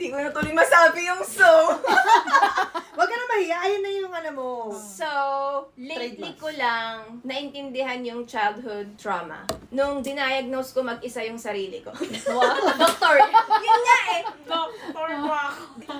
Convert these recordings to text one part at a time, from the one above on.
Hindi ko na tuloy masabi yung so. Wag ka na mahiya. Ayun na yung mo. So, lately Trademarks. ko lang naintindihan yung childhood trauma. Nung diniagnose ko mag-isa yung sarili ko. Doktor. Yun nga eh. Doktor.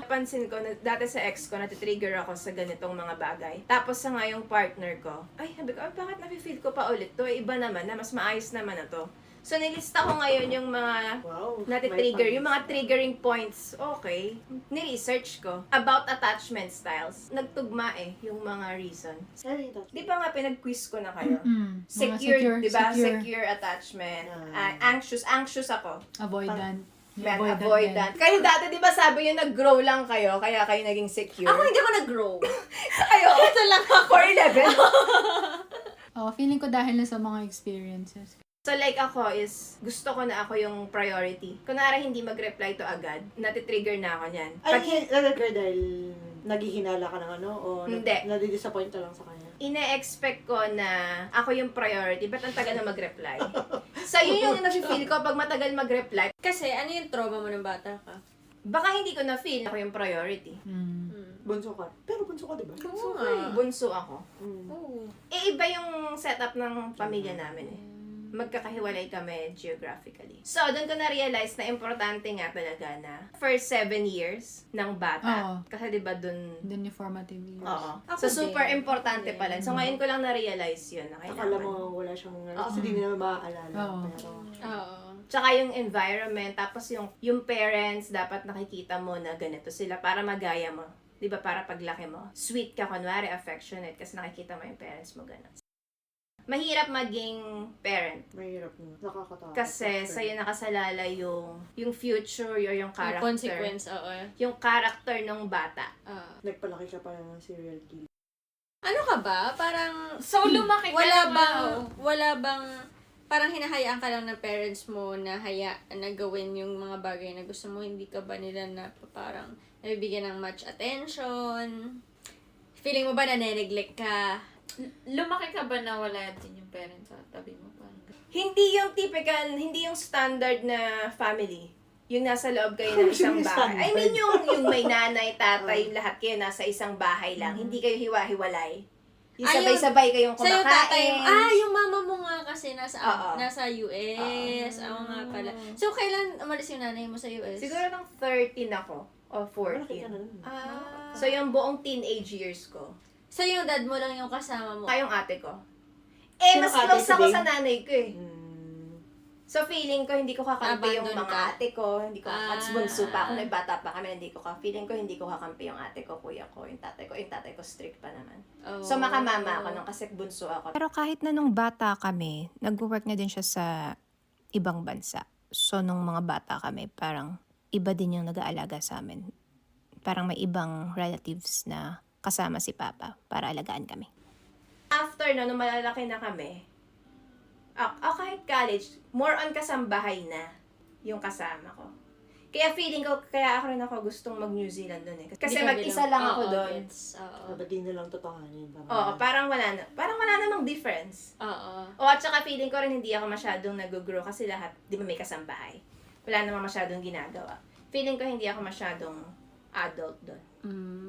Pansin ko, na, dati sa ex ko, natitrigger ako sa ganitong mga bagay. Tapos sa ngayong partner ko, ay, sabi ko, bakit nafe-feel ko pa ulit to? Iba naman na, mas maayos naman na to. So, nilista ko ngayon yung mga Wow. natitrigger, may yung mga triggering points. Okay. Ni-research ko about attachment styles. Nagtugma eh, yung mga reason. Ay, ito. Di ba nga pinag-quiz ko na kayo? Mga Secure, di ba? secure. Secure attachment. Ah. Anxious ako. Avoidant. Man, avoidant. Kayo dati, di ba sabi yung nag-grow lang kayo, kaya kayo naging secure? Ako hindi ako nag-grow. Kayo? Ito lang ako. 4'11"? Oh, feeling ko dahil na sa mga experiences. So like ako is, gusto ko na ako yung priority. Kunwari hindi mag-reply to agad, natitrigger na ako niyan. Ay, nag-girl dahil naghihinala ka ng Hindi. Nadi-disappoint ka lang sa kanya. Ine-expect ko na ako yung priority, ba't ang tagal na mag-reply? So yun yung nafe-feel ko pag matagal mag-reply. Kasi ano yung trauma mo ng bata ka? Baka hindi ko na-feel ako yung priority. Bunso ka. Pero bunso ka, di ba? Oo nga. Bunso ako. Oo. Iba yung setup ng pamilya namin eh. Magkakahiwalay kami geographically. So, doon ko na-realize na importante nga talaga na first 7 years ng bata. Oo. Kasi di ba doon... Then yung formative years. Oo. Ako So, super din. importante pala. So, ngayon ko lang na-realize yun. Na Akala kailangan. mo wala siyang... Kasi di nila maaalala. Oo. Pero... Oo. Tsaka yung environment, tapos yung parents, dapat nakikita mo na ganito sila para magaya mo. Di ba? Para paglaki mo. Sweet ka, kunwari, affectionate, kasi nakikita mo yung parents mo gano'n. Mahirap maging parent. Mahirap mo. Nakakatakot. Kasi sa'yo nakasalala yung future or yung Yung character. consequence, oo. Yung character ng bata. Nagpalaki ka pa ng serial killer. Ano ka ba? Parang, So, lumaki ka wala naman, bang, oh. wala bang, parang hinahayaan ka lang ng parents mo na na gawin yung mga bagay na gusto mo, hindi ka ba nila na parang nabibigyan ng much attention? Feeling mo ba na neglect ka? Lumaki ka ba na wala din yung parents sa tabi mo? Parang ganun. Hindi yung typical, hindi yung standard na family. Yung nasa loob kayo ng isang Yung bahay. I mean, yung may nanay, tatay, Oh. lahat kayo nasa isang bahay lang. Hindi kayo hiwa-hiwalay. Yung Ah, yung- sabay-sabay kayong Sa'yo tatay, kumakain. yung mama mo nga kasi nasa Oo. nasa US. Oo nga pala. So, kailan umalis yung nanay mo sa US? Siguro ng 13 ako. O Malaki ka 14. na nun. Ah. So, yung buong teenage years ko. So, yung dad mo lang yung kasama mo? Kayong ate ko. Eh, Sino mas ate? close Si ako Bing? sa nanay ko eh. Hmm. So, feeling ko, hindi ko kakampi yung Abandon mga ka? ate ko. Hindi ko Ah. at bunso pa ako. Bata pa kami, hindi ko feeling ko, hindi ko kakampi yung ate ko, kuya ko, yung tatay ko. Yung tatay ko strict pa naman. Oh. So, makamama ako nung kasi bunso ako. Pero kahit na nung bata kami, nag-work na din siya sa ibang bansa. So, nung mga bata kami, parang iba din yung nag-aalaga sa amin. Parang may ibang relatives na kasama si Papa para alagaan kami. After na, nung malalaki na kami, kahit college, more on kasambahay na yung kasama ko. Kaya feeling ko, kaya ako rin ako gustong mag-New Zealand doon eh. Kasi mag-isa lang ako doon. Oo. Ba't di na lang totohanin? Oo, parang wala namang difference. Oo. O at saka feeling ko rin hindi ako masyadong nag-grow kasi lahat, di ba may kasambahay? Wala namang masyadong ginagawa. Feeling ko hindi ako masyadong adult doon.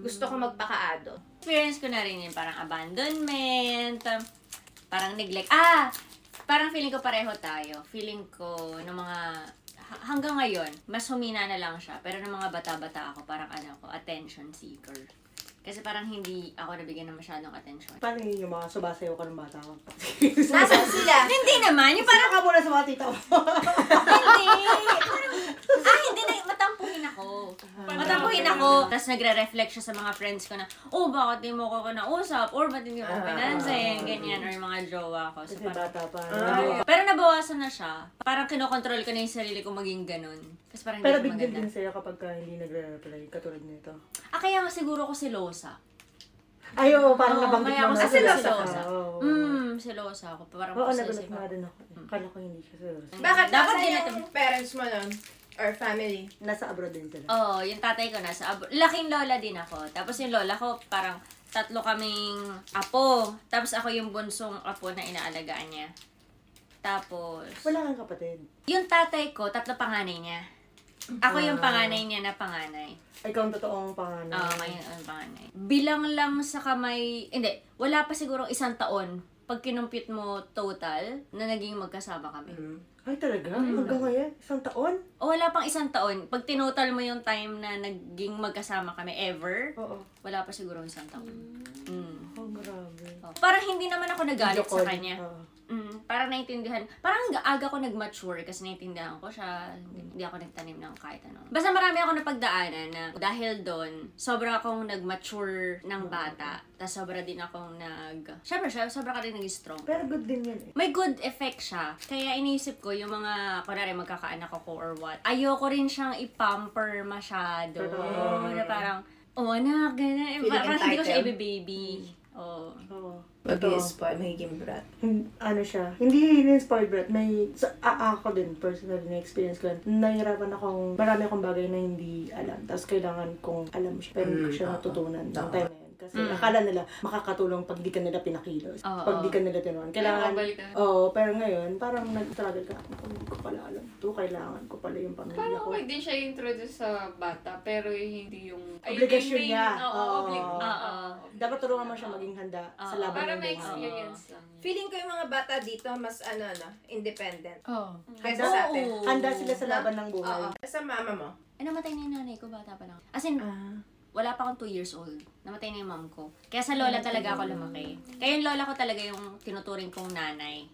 Gusto ko magpaka-adult. Experience ko na rin yun, parang abandonment, parang neglect. Parang feeling ko pareho tayo. Feeling ko, nung mga, hanggang ngayon, mas humina na lang siya. Pero nung mga bata-bata ako, parang attention seeker. Kasi parang hindi ako nabigyan ng masyadong attention. Paano yun yung mga subasayaw ka ng bata ka? Nasaan sila? Hindi naman, yung parang, Parang ka muna sa mga tita mo. hindi na, matampuhin ako. Matampuhin ako. Tapos nagre-reflect siya sa mga friends ko na, bakit di mo ko nausap? Or ba't hindi mo ko pinansin? Ganyan, or mga jowa ko. So, Kasi parang, bata pa. pero nabawasan na siya. Parang kinokontrol ko na yung sarili ko maging ganun. Kasi parang Pero hindi big ko deal maganda. din sa'yo kapag ka hindi nagre-reply, katulad nito. Kaya nga siguro ko silosa. Ay, oo, parang Oo, nabanggit kaya mo ako na silosa. Oo, Silosa ako. Parang Oo, possessive nagulat nga ako. din ako. Kala ko hindi siya seryoso. Bakit Dapat nasa din yung parents mo nun? Or family? Nasa abroad din sila. Oo, yung tatay ko nasa laking lola din ako. Tapos yung lola ko, parang 3 kaming apo. Tapos ako yung bunsong apo na inaalagaan niya. Tapos, Wala kang kapatid. yung tatay ko, 3 panganay niya. Ako yung panganay niya na panganay. Ikaw ang totoong panganay. Oo, ngayon ang panganay. Bilang lang sa kamay, hindi, wala pa siguro 1 taon pag kinumpit mo total na naging magkasama kami. Ay, talaga? Hanggang ngayon? 1 taon? O wala pang 1 taon. Pag tinotal mo yung time na naging magkasama kami ever, Oo. wala pa siguro 1 taon. Oh, grabe. Oh. Parang hindi naman ako nagalit Video sa call. kanya. Oo. Parang naintindihan. Parang aga ko nag-mature kasi naintindihan ko siya. Hindi ako nagtanim ng kahit ano. Basta marami ako napagdaanan na dahil doon, sobra akong nag-mature ng bata. Tapos sobra din akong Siyempre, sobra ka rin nag-strong. Pero good din yun eh. May good effect siya. Kaya iniisip ko yung mga, kunwari magkakaanak ako or what, ayoko rin siyang i-pamper masyado. Totoo. Na parang, anak, ganyan. Feeling Parang hindi ko siya entitled. i-baby. Oh. Oo. Mag-i-spoil, magiging brat. Ano siya, hindi spoiled brat. Ako din, personally, na-experience ko yan. Nahihirapan marami akong bagay na hindi alam. Tapos kailangan kong alam siya. Pero hindi ko siya natutunan ng time na yan. Kasi akala nila makakatulong pag di ka nila pinakilos. Oo. Pag di ka nila tinuan. Kailangan, Balikan. pero ngayon, parang nag-struggle ka. Hindi ko pala alam. Ito, kailangan ko pala yung pamilya Parang ko. okay din siya i-introduce sa bata, pero hindi yung... Obligasyon yung main- niya. Oo, Oo. Oo. Dapat turuan mo siya maging handa sa Oo. laban Para ng may buhay. experience lang. Feeling ko yung mga bata dito mas independent. Oh. Kaysa sa atin. Oo. Handa sila sa laban ng buhay. Oo. Sa mama mo. Namatay na yung nanay ko, bata pa lang. As in, Ah. wala pa akong 2 years old. Namatay na yung mom ko. Kaya sa lola talaga ako lumaki. Kaya yung lola ko talaga yung tinuturing kong nanay.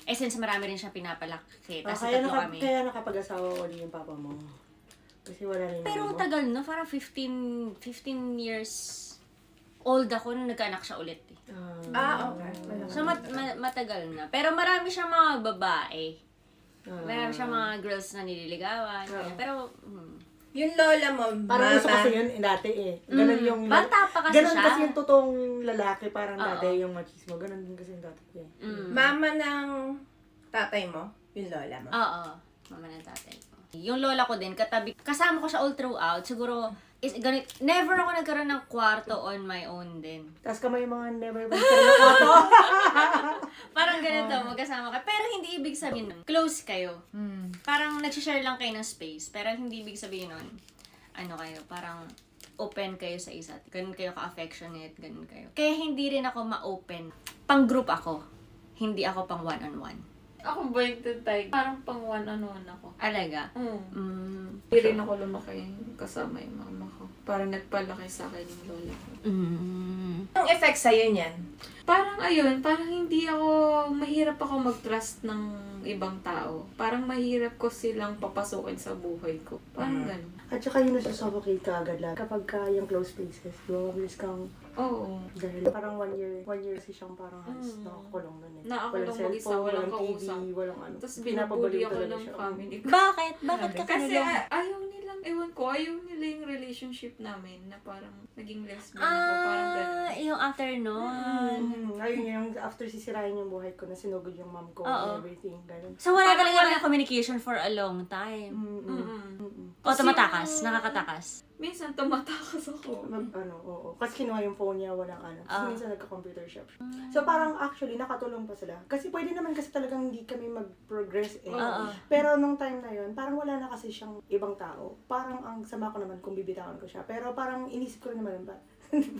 Eh, since marami rin siya pinapalaki. Tapos kaya, tatlo kami. kaya nakapag-asawa uli yung papa mo. Kasi wala rin Pero mo. tagal na, parang 15 years old ako nung nagkaanak siya ulit. Eh. Okay. So, matagal na. Pero marami siyang mga babae. Marami siyang mga girls na nililigawan. Pero, Yung lola mo, Parang gusto mama. kasi yun dati eh. Ganun yung... bata pa kasi ganun siya. kasi yung totoong lalaki, parang Oo. dati yung machismo. Ganun din kasi yung dati eh. Mama ng tatay mo, yung lola mo. Oo. Mama ng tatay ko. Yung lola ko din, katabi, kasama ko siya all throughout. Siguro, never ako nagkaroon ng kwarto on my own din. Tapos kamay yung mga never been na kato. Parang ganito, magkasama ka. Pero hindi ibig sabihin nun, close kayo. Parang nagsishare lang kayo ng space. Pero hindi ibig sabihin nun, parang open kayo sa isa't. Ganun kayo ka-affectionate, ganun kayo. Kaya hindi rin ako ma-open. Pang-group ako. Hindi ako pang one-on-one. Ako ba yung type? Parang pang one-on-one ako. Alaga? Hindi rin ako lumaki kasama yung mama ko. Parang nagpalaki sa akin yung lola ko. Anong effect sa'yo niyan? Parang parang hindi ako, mahirap ako mag-trust ng ibang tao. Parang mahirap ko silang papasukin sa buhay ko. Parang ganun. At saka yun nasusuffocate ka agad lang. Kapag yung close spaces, di ba mabilis kang... Oo. Dahil parang 1 year kasi siyang parang halos nakakulong nun eh. Nakakulong Walang mag-isa, cellphone, walang TV, kausap. walang ano. Tapos Pinapabaliw binubuli ako talaga ng siya. family ko. Bakit? Bakit ka Kasi kanulong? ayaw nilang, ewan ko, ayaw nila yung relationship namin na parang naging lesbian ako. Parang ganun. Yung after nun. Ayun yung after sisirain yung buhay ko na sinugod yung mom ko Oo. and everything. Ganun. So, wala Parang talaga kayong communication for a long time. O, tumatakas. Nakakatakas. Minsan tumatakas ako. Oo. Kasi kinuha yung phone niya, walang ano. Kasi Ah. minsan nagka-computer shop. So parang actually nakatulong pa sila. Kasi pwede naman kasi talagang hindi kami mag-progress eh. Oo. Pero nung time na yun, parang wala na kasi siyang ibang tao. Parang ang sama ko naman kung bibitawan ko siya. Pero parang inisip ko rin naman ba,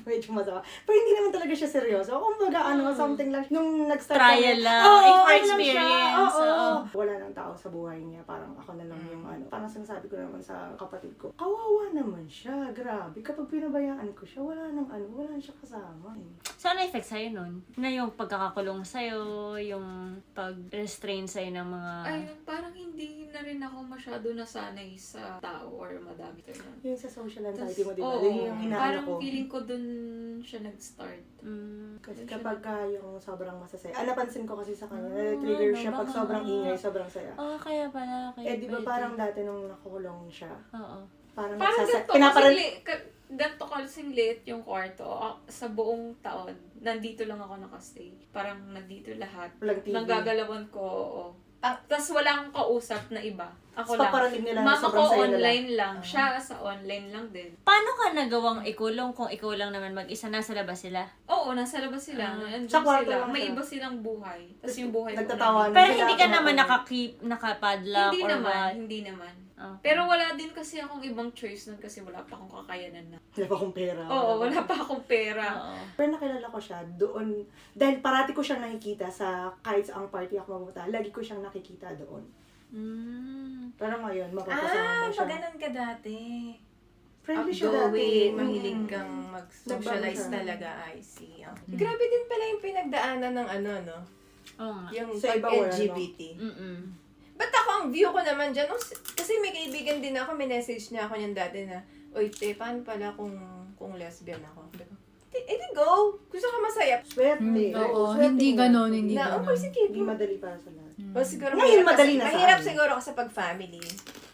medyo masama. Pero hindi naman talaga siya seryoso. Kumbaga something lang. Nung nag-start Trial lang. Oo, For ano lang siya. experience. Oo. Wala nang tao sa buhay niya. Parang ako na lang yung ano. Parang sinasabi ko naman sa kapatid ko, kawawa naman siya. Grabe. Kapag pinabayaan ko siya, wala nang wala na siya kasama. So, ano effect sa'yo nun? Na yung pagkakakulong sa'yo, yung pag-restrain sa'yo ng mga... Ayun, parang hindi na rin ako masyado nasanay sa tao or madami ka na. Yung sa social anxiety mo, di ba? Oo, Yun yung inaano parang ko. feeling ko dun siya nag-start. Kasi kapag yung sobrang masasaya. Napansin ko kasi sa kanya, trigger siya pag sobrang ingay, sobrang saya. kaya pala. Eh, di ba parang dati nung nakukulong siya, Oo. parang Parang ganito kasing liit yung kwarto. Sa buong taon, nandito lang ako nakastay. Parang nandito lahat. Walang TV. Nanggagalawan ko, oo. Tapos wala akong kausap na iba. Ako Tapos lang. paparating nila na Mama sobrang ko saya nila. online lang. Siya sa online lang din. Paano ka nagawang ikulong kung ikaw lang naman mag-isa? Nasa labas sila? Oo, nasa labas sila. Nandun Sa kwarto sila. lang May siya. iba silang buhay. Tapos yung buhay ko Nagtatawanan Pero sila hindi ka kung naman ano. nakapadlock Hindi or naman. what? Hindi naman. Okay. Pero wala din kasi akong ibang choice nun kasi wala pa akong kakayanan na. Wala pa akong pera. Oo, wala pa akong pera. Oo. Pero nakilala ko siya doon, dahil parati ko siyang nakikita sa kahit sa ang party ako mabuta, lagi ko siyang nakikita doon. Pero ngayon, mapapasama mo siya. Ganun ka dati. Friendly siya dati. Outgoing, mahilig Mm. kang mag-socialize Nagbago siya. talaga. I see. Grabe din pala yung pinagdaanan ng ano, no? Oo nga. Yung Sa iba, wala, no? LGBT. Mm-mm. Ba't ako, ang view ko naman dyan, kasi may kaibigan din ako, may message niya ako niyan dati na, "Oy, te, paano pala kung lesbian ako?" Di go! Gusto ka masaya. Swerte. Oo, Swerte hindi nga. ganon, hindi Na, ganon. okay, sige. Hindi madali para sa lahat. O siguro, Ngayon, madali na sa mahirap amin. siguro kasi pag family,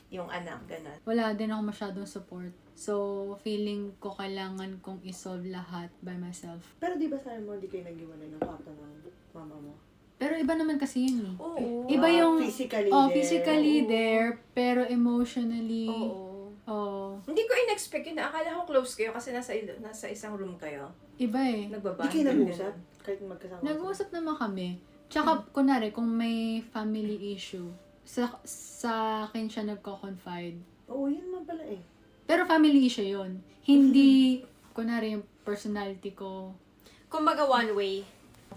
yung anak, gano'n. Wala din ako masyadong support. So, feeling ko kailangan kong isolve lahat by myself. Pero di ba sabi mo, hindi kayo nag-iwalay ng kwarto ng mama mo? Pero iba naman kasi yun eh. Oo. Iba yung... Physically Oh, there. physically there, pero emotionally... Oo. Oh, Hindi ko in-expect yun. Akala ko close kayo kasi nasa isang room kayo. iba eh. Hindi Nagbabanding. kayo nag-uusap? Kahit magkasama. Nag-uusap naman kami. Tsaka, kunwari, kung may family issue, sa akin siya nagko-confide. Oo, yun naman pala eh. Pero family issue yun. Hindi, kunwari, yung personality ko, Kumbaga one way.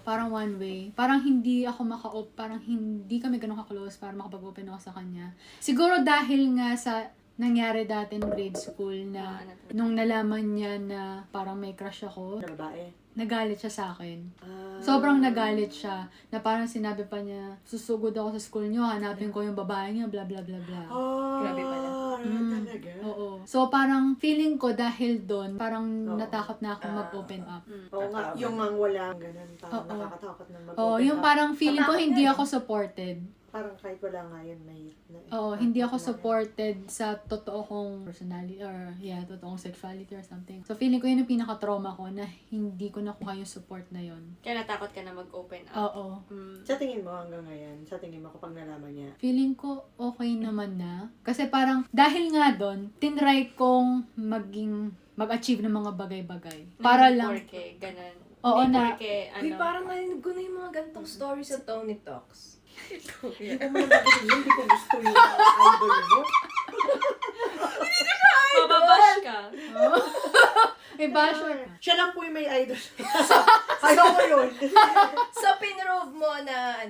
parang one way. Parang hindi ako parang hindi kami ganun ka-close para makapag-open ako sa kanya. Siguro dahil nga sa nangyari dati nung grade school na nung nalaman niya na parang may crush ako, Na babae. nagalit siya sa akin. Ah. Sobrang nagalit siya na parang sinabi pa niya, susugod ako sa school niyo, hanapin ko yung babae niya, bla bla bla bla. Oh, Grabe pala. Talaga? Oo. So parang feeling ko dahil doon, parang Oo. natakot na ako mag-open up. Oo nga, yung ang walang ganun. Parang Oo. nakakatakot na mag-open Oo, yung up. parang feeling ko Matakot hindi na. ako supported. Parang kahit wala nga yun, may... Oo, hindi ako supported sa totoo kong personality or totoong sexuality or something. So feeling ko yun yung pinaka-trauma ko na hindi ko nakuha yung support na yun. Kaya natakot ka na mag-open up. Oo. Sa tingin mo hanggang ngayon, sa tingin mo kapag nalaman niya, Feeling ko okay naman na. Kasi parang dahil nga doon, tinry kong mag-achieve ng mga bagay-bagay. Para lang, Porque, ganun. Oo Hindi na. Porque, Uy, parang narinig ko na yung mga gantong stories sa Tony Talks. hindi ko mo naman hindi ko gusto yung idol mo. mababash ka. basher ka. Siya lang po yung may idol. Ayaw ko yun. So, pinrove mo na,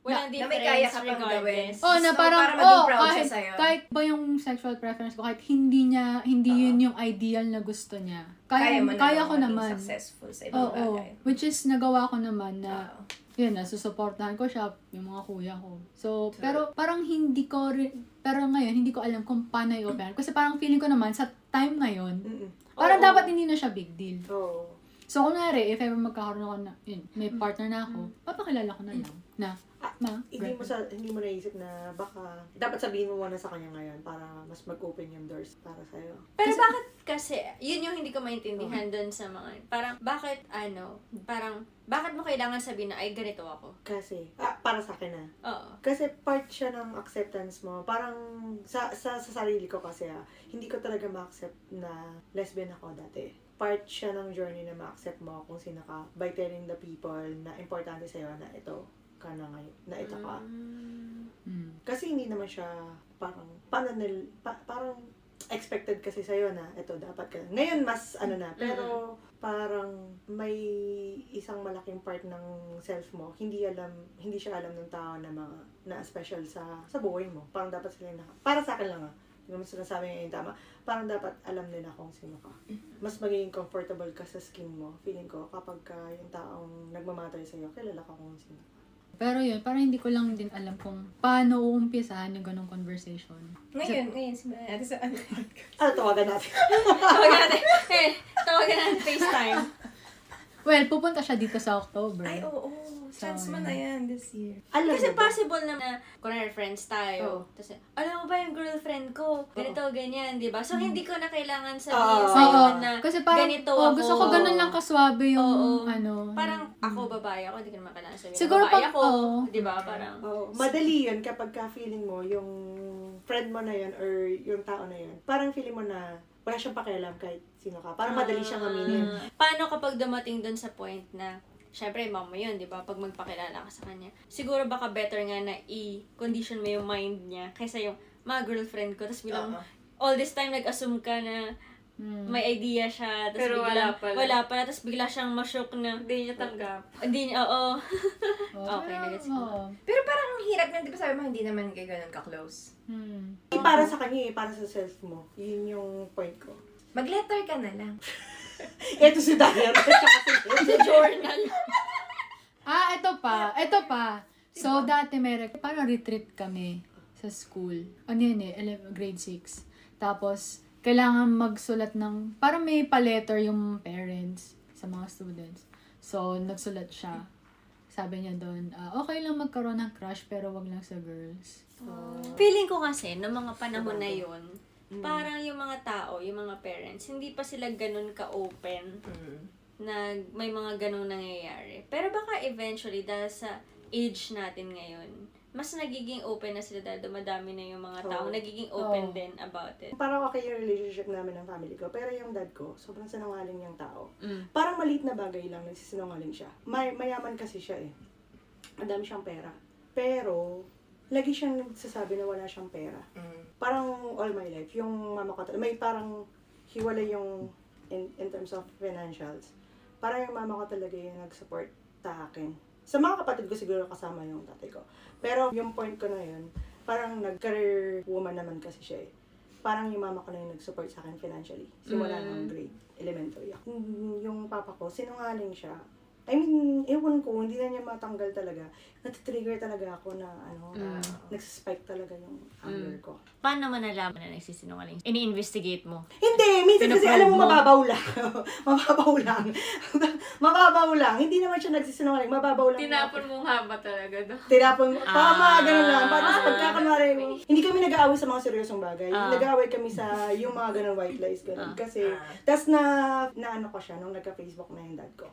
Walang na may kaya difference ka pang gawin. regardless. Oh, na So, parang, para maging proud kahit, siya sa'yo. kahit ba yung sexual preference ko, kahit hindi yun yung ideal na gusto niya. Kaya mo ko maging naman. successful sa ibang Oo, bagay. which is nagawa ko naman na, Oo. yun, nasusuportahan ko siya, yung mga kuya ko. So, pero parang pero ngayon, hindi ko alam kung paano i-open. Kasi parang feeling ko naman, sa time ngayon, parang Oo. dapat hindi na siya big deal. Oo. So, kunwari, if ever magkakaroon ako na, yun, may partner na ako, papakilala ko na lang, na, Hindi mo naisip na baka dapat sabihin mo muna sa kanya ngayon para mas mag-open yung doors para sa'yo. Pero bakit kasi, yun yung hindi ko maintindihan dun sa mga, bakit mo kailangan sabihin na, ay, ganito ako? Kasi, para sa akin Oo. Kasi part siya ng acceptance mo. Parang sa sarili ko kasi hindi ko talaga ma-accept na lesbian ako dati. Part siya ng journey na ma-accept mo kung sino ka by telling the people na importante sa'yo na ito ka na ngayon, na ito ka. Kasi hindi naman siya parang parang expected kasi sa'yo na ito dapat ka. Ngayon mas pero parang may isang malaking part ng self mo, hindi siya alam ng tao na special sa buhay mo. Parang dapat sila para sa akin lang hindi naman sinasabi nga yung tama. Parang dapat alam nila kung sino ka. Mas magiging comfortable ka sa skin mo. Feeling ko kapag yung taong nagmamatay sa'yo, kilala ka kung sino ka. Pero yun, parang hindi ko lang din alam kung paano uumpisahan yung ganong conversation. Ngayon, simulan natin sa ano. Tawagan natin. Tawagan natin FaceTime. Well, pupunta siya dito sa October. Ay, oo. Chance mo na yan this year. Alam Kasi mo ba? possible na, kunwari friends tayo. Tapos, alam mo ba yung girlfriend ko? Ganito, ganyan, di ba? So, hindi ko na kailangan sabihin Oo. sa'yo Oo. na Kasi parang, ganito ako. gusto ko ganun lang kaswabe yung, Oo. ano. Parang ako, babae ako, hindi ko naman kailangan sabihin Siguro na babae pag- ako. oo. Di ba? Parang, Oo. Madali yun kapag ka-feeling mo yung friend mo na yun or yung tao na yun. Parang feeling mo na wala siyang pakialam kahit sino ka. Parang madali siyang aminin. Paano kapag dumating dun sa point na, syempre, mama yun, di ba? Pag magpakilala ka sa kanya. Siguro baka better nga na i-condition mo yung mind niya kaysa yung mga girlfriend ko. Tapos bilang, all this time nag-assume ka na may idea siya. Tapos Pero biglang, wala pala. wala pala. Tapos bigla siyang ma-shock na, Hindi niya tanggap. hindi niya, oo. Oo, Okay, pero, nagets ko. oo. Pero parang ang hirap na, di ba sabi mo, hindi naman kayo ganun ka-close. Para sa kanya para sa self mo. Yun yung point ko. Mag-letter ka na lang. Ito si Daya. Sa journal. Ito pa. So, dati parang retreat kami sa school. Ano yun grade 6. Tapos, kailangan magsulat ng, parang may pa-letter yung parents sa mga students. So, nagsulat siya. Sabi niya doon, okay lang magkaroon ng crush pero wag lang sa girls. Feeling ko kasi, noong mga panahon na yun, parang yung mga tao, yung mga parents, hindi pa sila ganun ka-open na may mga ganung nangyayari. Pero baka eventually, dahil sa age natin ngayon, mas nagiging open na sila dahil dumadami na yung mga tao, nagiging open din about it. Parang okay yung relationship namin ng family ko. Pero yung dad ko, sobrang sinungaling yung tao. Mm. Parang maliit na bagay lang, nagsisinungaling siya. Mayaman kasi siya eh. Madami siyang pera. Pero, lagi siyang nagsasabi na wala siyang pera. Parang all my life, yung mama ko, may parang hiwalay yung in terms of financials. Parang yung mama ko talaga yung nag-support sa akin. Sa mga kapatid ko siguro kasama yung tatay ko. Pero yung point ko na yun, parang nag-career woman naman kasi siya eh. Parang yung mama ko na yung nag-support sa akin financially. Simula ng grade elementary ako. Yung papa ko, sinungaling siya. I mean, ewan ko, hindi na niya matanggal talaga. Natitrigger talaga ako na, nagsispike talaga yung anger ko. Paano mo nalaman na nagsisinungaling? Ini-investigate mo? Hindi, minsan kasi Pinaprobe alam mo, mo? mababaw lang. mababaw lang. Mababaw lang. Hindi naman siya nagsisinungaling, mababaw lang. Tinapon mong haba talaga doon. Tinapon mo. Tama, ganun lang. Tapos pagkakunwari, hindi kami nag-aaway sa mga seryosong bagay. Nag-aaway kami sa yung mga ganun white lies, ganun. Kasi, tas na ano ko siya, nung nagka-Facebook na yung dad ko.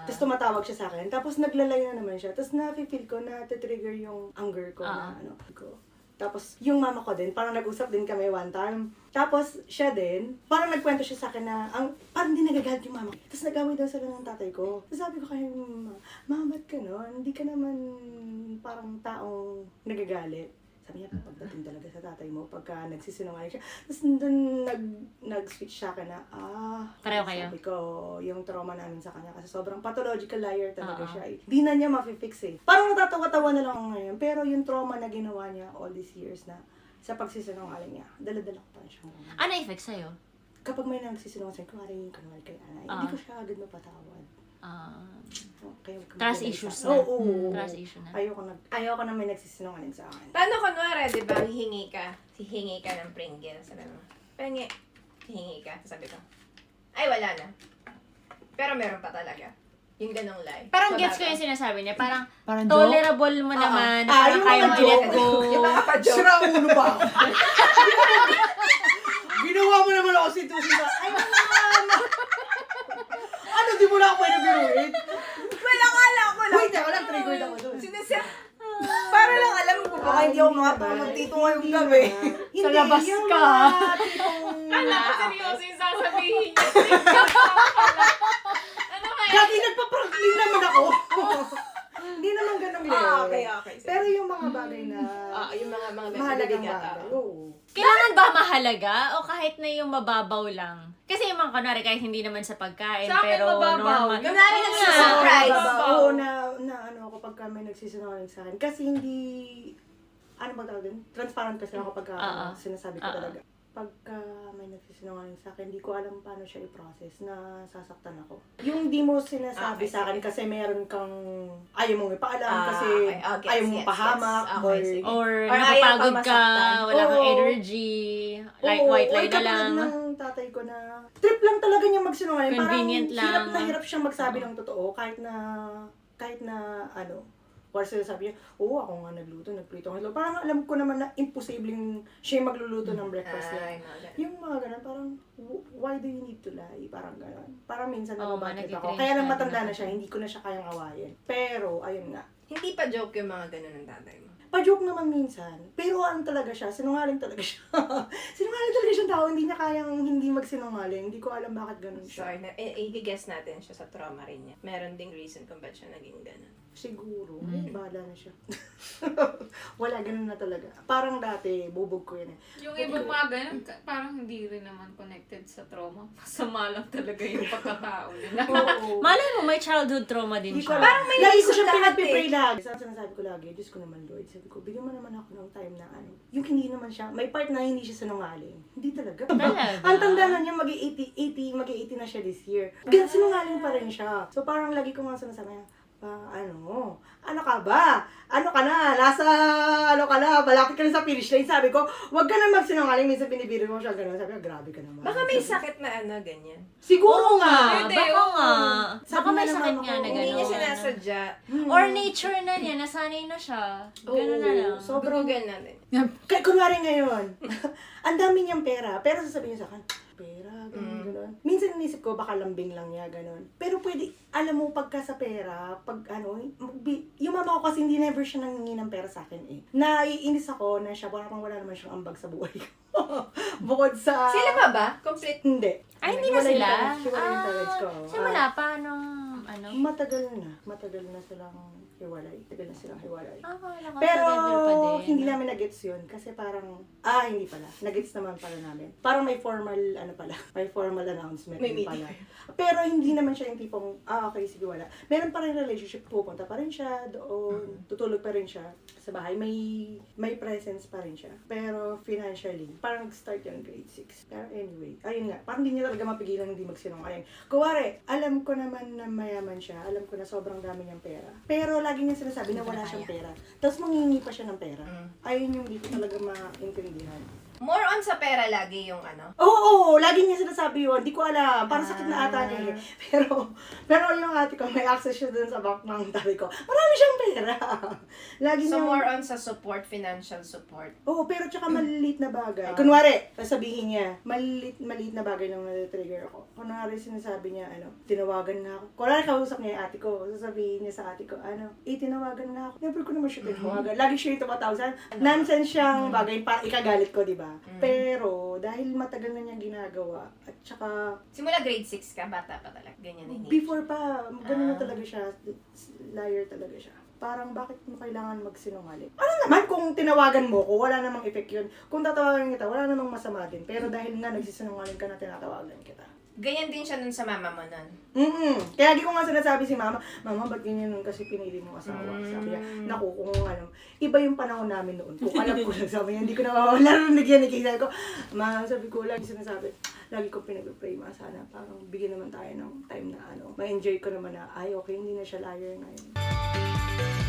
Tapos tumatawag siya sa akin. Tapos naglalay na naman siya. Tapos na-feel ko na trigger yung anger ko na ano ko. Tapos yung mama ko din, parang nag-usap din kami one time. Tapos siya din, parang nagkwento siya sa akin na parang hindi nagagalit yung mama ko. Tapos nag-away daw sila ng tatay ko. Tapos sabi ko kay mama, ba't ka nun? Hindi ka naman parang taong nagagalit. Sabi niya, pagdating talaga sa tatay mo, pagka nagsisinungaling siya. Tapos doon nag-switch siya ka na, Pareho kayo? sabi ko, yung trauma namin sa kanya. Kasi sobrang pathological liar talaga siya eh. Di na niya ma-fix eh. Parang natatawa-tawa na lang ako ngayon. Pero yung trauma na ginawa niya all these years na sa pagsisinungaling niya, dala-dala ko pa rin siya. Ano effect sa'yo? Kapag may nagsisinungaling, kunwari kay Ana, hindi ko siya agad mapatawad. Okay, Trust issues na. Oo. Trust issue na. Ayoko na may nagsisinungaling sa akin. Paano kunwari, di ba, hihingi ka ng Pringles. Sabi mo, pengi, hihingi ka. Sabi ko, ay wala na. Pero meron pa talaga. Yung ganong lie. Parang So, gets ko bago. yung sinasabi niya. Parang Parang tolerable mo naman. Parang yung kaya mga mo joke. i-let go. Yung mga pa-joke. Sira ulo ba ako? Ginawa mo naman ako situation na, ay mama! Ano, di mo na ako pwede biruin? Wala ko alam ko lang. Wait, ako lang, triggered ako doon. Para lang alam ko, baka hindi ako makatulog dito ngayong gabi. Hindi, labas yung ka. mga tipong... Kala ko seryoso yung sasabihin niya. Ano kaya? Gagi, nagpa-pranklin naman ako. Hindi naman ganun level. Okay. Pero yung mga bagay na yung mga mahalagang bagay. Oo. Kailangan ba mahalaga o kahit na yung mababaw lang? Kasi yung mga kunwari kahit hindi naman sa pagkain, Sa akin, pero mababaw. normal. Kunwari, Yun nagsusurprise. nga. Oo, na ano ako pagka may nagsisinungaling sa akin. Kasi hindi, ano ba tawag din? Transparent kasi ako pagka sinasabi ko talaga. Pagka may nagsisinungaling sa akin, hindi ko alam paano siya i-process na sasaktan ako. Yung di mo sinasabi sa akin kasi meron kang ayaw mong ipaalam kasi ayaw mong pahamak Okay, sige. Or Or ayaw napapagod pa ka, masaktan. wala kang Oo. energy, white lie na katulad lang. ng tatay ko na trip lang talaga niya magsinungaling. Convenient Parang hirap lang. na hirap siyang magsabi ng totoo kahit na or sabi niya, ako nga nagluto, nagprito ng itlog. Parang alam ko naman na imposibleng siya yung magluluto ng breakfast niya. Ay, mga ganun. Yung mga ganun, parang, why do you need to lie? Parang ganun. Parang minsan Oo, nababakit ako. nagki-cringe Kaya lang na, matanda na nakaka- siya, hindi ko na siya kayang awayin. Pero, ayun nga. Hindi pa joke yung mga ganun ng tatay mo. Pa-joke naman minsan. Pero ano talaga siya, sinungaling talaga siya. Sinungaling talaga siya tao, hindi niya kayang hindi magsinungaling. Hindi ko alam bakit ganun siya. Sorry, i-guess natin siya sa trauma rin niya. Meron ding reason kung ba't siya naging ganun. Siguro, bahala na siya. Wala, ganun na talaga. Parang dati, bubog ko yun eh. Yung ibang mga ganun, parang hindi rin naman connected sa trauma. Masama lang talaga yung pagkatao nila. Oo. Malay mo, may childhood trauma din Hindi ko siya. alam. Lagi ko reason siya lahat pinagpipray lagi. Sinasabi ko lagi, Diyos ko naman Lord, sabi ko, bigyan mo naman ako ng time na yung hindi naman siya, may part na hindi siya sinungaling. Hindi talaga. Talaga? Ang tanda na niya, mag-80 na siya this year. Ganun, sinungaling pa rin siya. So parang lagi ko nga sinasabi niya, ano ka ba? Ano ka na? Malapit ka na sa finish line. Sabi ko, wag ka na magsinungaling. Minsan binibiro mo siya gano'n. Sabi ko, grabe ka naman. Baka may sakit na ganyan. Siguro nga. Hindi, Baka nga. Sabi Baka may nga sakit naman nga ako, na Hindi niya gano'n. sinasadya. Or nature na niya, nasanay na siya. Ganun na lang. Sobrang Google natin. Kaya kunwari ngayon, ang dami niyang pera, pero sasabihin niya sa akin, pera, gano'n. Minsan inisip ko, baka lambing lang niya, gano'n. Pero pwede, alam mo, pagka sa pera, yung mama ko kasi hindi never siya nangingi ng pera sa akin eh. Naiinis ako na siya, parang wala naman siyang ambag sa buhay ko. Bukod sa... Sila pa ba? Complete. Hindi. Ay, hindi na Hiwalay sila? yung parents ko. Simula pa nung ano? Matagal na silang hiwalay. Akala ko Pero, sa level pa din. hindi namin na-gets yun. Kasi parang, hindi pala. Na-gets naman pala namin. Parang may formal, may formal announcement May din meeting. pala. Pero hindi naman siya yung tipong, okay, sige, wala. Meron pa rin relationship, pupunta pa rin siya doon, tutulog pa rin siya sa bahay. May presence pa rin siya. Pero financially, parang start yun grade 6. Pero anyway, ayun nga, parang hindi niya talaga mapigilan hindi magsinungaling. Kuwari, alam ko naman na mayaman siya, alam ko na sobrang dami niyang pera. Pero lagi niya sinasabi na wala siyang pera. Tapos manghingi pa siya ng pera. Ayun yung hindi ko talaga maintindihan. More on sa pera lagi yung ano. Oo, lagi niya sinasabi yun. Di ko alam. Parang sakit na ata niya eh. Pero yung ate ko, may access siya dun sa bank ng tatay ko. Marami siyang pera. Lagi So niya... more on sa support, financial support. Oo, pero tsaka maliliit na bagay. Kunwari, sabihin niya, maliit na bagay lang na-trigger ako. Kunwari, sinasabi niya, tinawagan nga ako. Kunwari, kausap niya yung ate ko. Sasabihin niya sa ate ko, tinawagan nga ako. Never ko naman siya tinawagan. Lagi siya yung tumatawasan. Nonsense siyang bagay, para ikagalit ko, di ba? Pero, dahil matagal na niya ginagawa, at tsaka, Simula grade 6 ka, bata pa talaga. Ganyan na before pa, gano'n na talaga siya. Liar talaga siya. Parang bakit mo kailangan magsinungaling? Ano naman kung tinawagan mo ko, wala namang effect yun. Kung tatawagan kita, wala namang masama din. Pero dahil nga nagsisinungaling ka na tinatawagan kita. Ganyan din siya nun sa mama mo nun. Kaya di ko nga sinasabi si mama, ba't ganyan nun kasi pinili mo asawa? Sabi niya, naku, kung iba yung panahon namin noon. Kung alam ko lang, sabi niya, hindi ko narinig yan ni Kay. Sabi ko, sabi ko, lagi sinasabi, lagi ko pinag-pray, sana parang bigyan naman tayo ng time na ma-enjoy ko naman na, okay, hindi na siya liar ngayon.